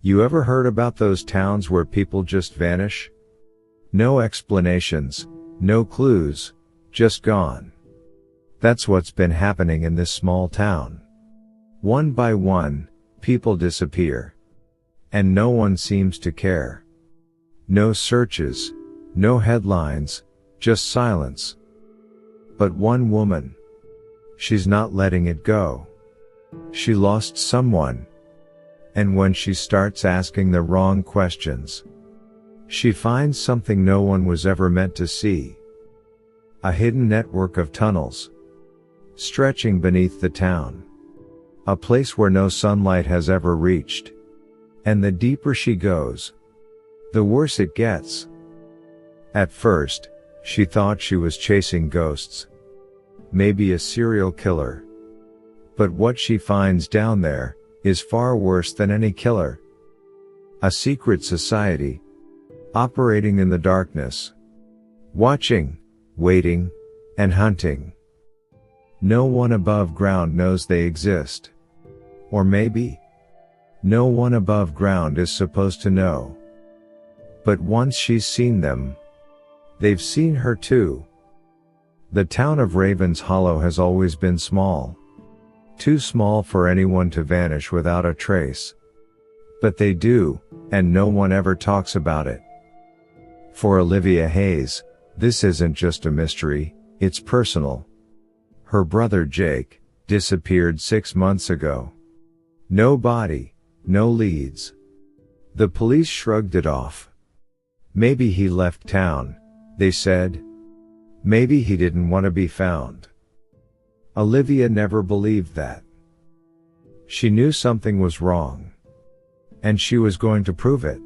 You ever heard about those towns where people just vanish? No explanations, no clues, just gone. That's what's been happening in this small town. One by one, people disappear. And no one seems to care. No searches, no headlines, just silence. But one woman. She's not letting it go. She lost someone. And when she starts asking the wrong questions, she finds something no one was ever meant to see. A hidden network of tunnels, stretching beneath the town. A place where no sunlight has ever reached. And the deeper she goes, the worse it gets. At first, she thought she was chasing ghosts. Maybe a serial killer. But what she finds down there is far worse than any killer. A secret society, operating in the darkness. Watching, waiting, and hunting. No one above ground knows they exist. Or maybe, no one above ground is supposed to know. But once she's seen them, they've seen her too. The town of Ravens Hollow has always been small. Too small for anyone to vanish without a trace. But they do, and no one ever talks about it. For Olivia Hayes, this isn't just a mystery, it's personal. Her brother Jake disappeared 6 months ago. No body, no leads. The police shrugged it off. Maybe he left town, they said. Maybe he didn't want to be found. Olivia never believed that. She knew something was wrong. And she was going to prove it.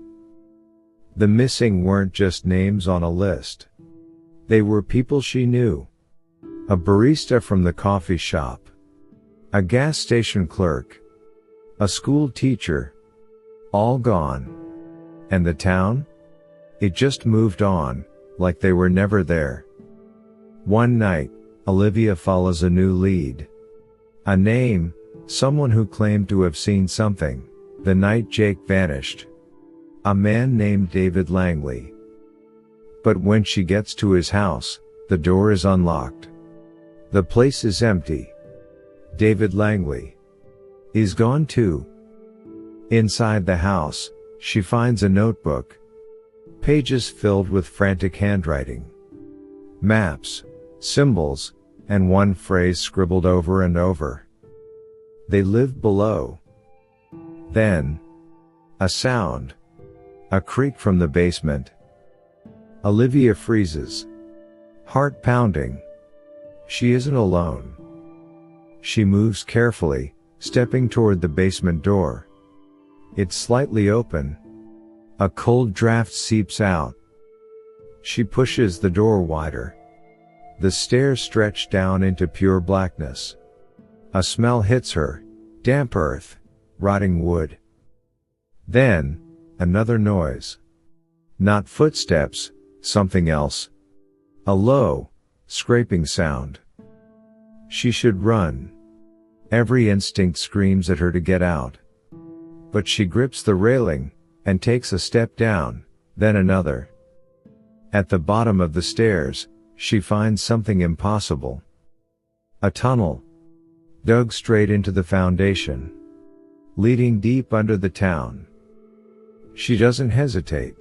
The missing weren't just names on a list. They were people she knew. A barista from the coffee shop. A gas station clerk. A school teacher. All gone. And the town? It just moved on, like they were never there. One night, Olivia follows a new lead. A name, someone who claimed to have seen something, the night Jake vanished. A man named David Langley. But when she gets to his house, the door is unlocked. The place is empty. David Langley is gone too. Inside the house, she finds a notebook. Pages filled with frantic handwriting. Maps, symbols, and one phrase scribbled over and over. They lived below. Then, a sound. A creak from the basement. Olivia freezes. Heart pounding. She isn't alone. She moves carefully, stepping toward the basement door. It's slightly open. A cold draft seeps out. She pushes the door wider. The stairs stretch down into pure blackness. A smell hits her. Damp earth. Rotting wood. Then, another noise. Not footsteps, something else. A low, scraping sound. She should run. Every instinct screams at her to get out. But she grips the railing, and takes a step down, then another. At the bottom of the stairs, she finds something impossible. A tunnel. Dug straight into the foundation. Leading deep under the town. She doesn't hesitate.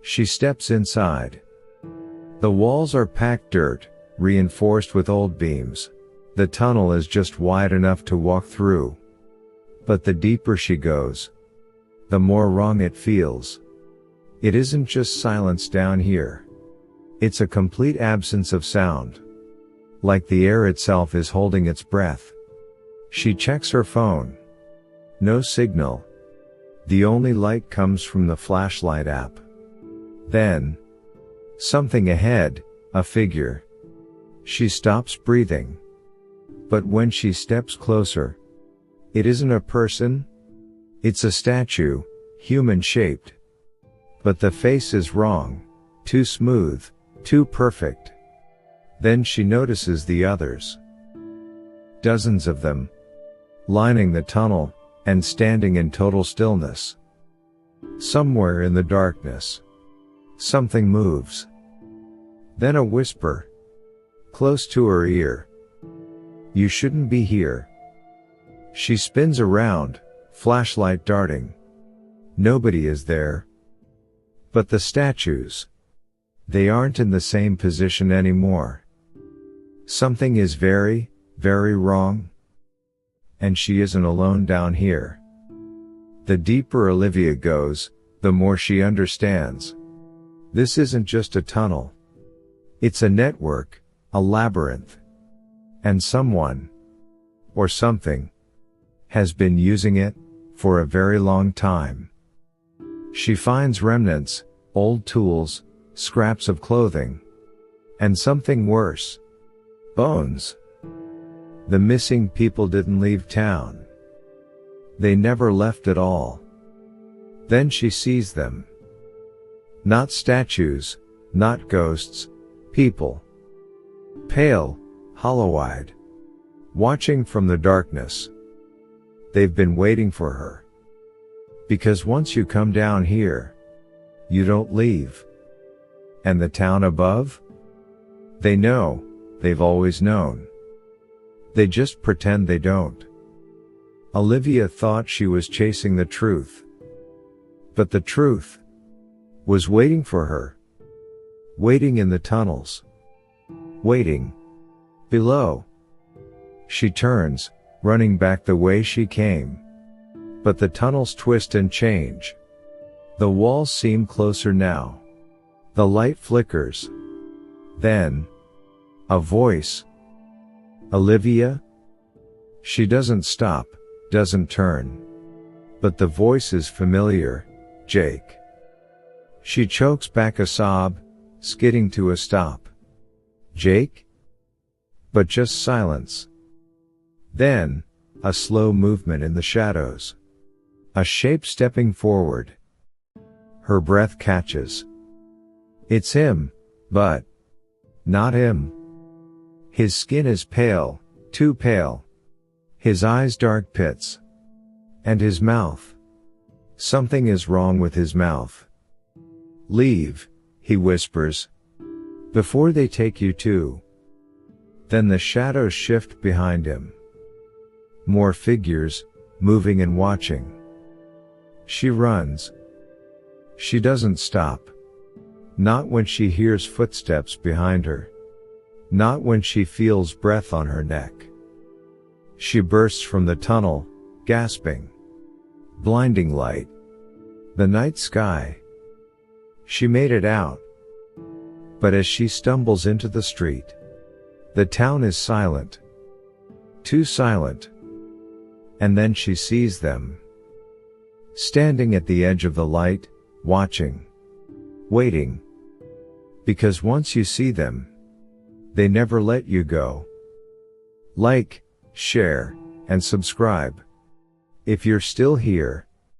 She steps inside. The walls are packed dirt, reinforced with old beams. The tunnel is just wide enough to walk through. But the deeper she goes, the more wrong it feels. It isn't just silence down here. It's a complete absence of sound. Like the air itself is holding its breath. She checks her phone. No signal. The only light comes from the flashlight app. Then, something ahead, a figure. She stops breathing. But when she steps closer, it isn't a person. It's a statue, human-shaped. But the face is wrong. Too smooth, too perfect. Then she notices the others. Dozens of them. Lining the tunnel, and standing in total stillness. Somewhere in the darkness, something moves. Then a whisper, close to her ear. You shouldn't be here. She spins around, flashlight darting. Nobody is there. But the statues, they aren't in the same position anymore. Something is very, very wrong. And she isn't alone down here. The deeper Olivia goes, the more she understands. This isn't just a tunnel. It's a network, a labyrinth. And someone, or something, has been using it for a very long time. She finds remnants, old tools, scraps of clothing, and something worse. Bones. The missing people didn't leave town. They never left at all. Then she sees them. Not statues, not ghosts, people. Pale, hollow-eyed, watching from the darkness. They've been waiting for her. Because once you come down here, you don't leave. And the town above? They know, they've always known. They just pretend they don't. Olivia thought she was chasing the truth. But the truth was waiting for her. Waiting in the tunnels. Waiting below. She turns, running back the way she came. But the tunnels twist and change. The walls seem closer now. The light flickers. Then, a voice. Olivia? She doesn't stop, doesn't turn. But the voice is familiar. Jake. She chokes back a sob, skidding to a stop. Jake? But just silence. Then, a slow movement in the shadows. A shape stepping forward. Her breath catches. It's him, but not him. His skin is pale, too pale. His eyes dark pits. And his mouth. Something is wrong with his mouth. Leave, he whispers. Before they take you too. Then the shadows shift behind him. More figures, moving and watching. She runs. She doesn't stop. Not when she hears footsteps behind her. Not when she feels breath on her neck. She bursts from the tunnel, gasping. Blinding light. The night sky. She made it out. But as she stumbles into the street, the town is silent. Too silent. And then she sees them. Standing at the edge of the light, watching. Waiting. Because once you see them, they never let you go. Like, share, and subscribe. If you're still here,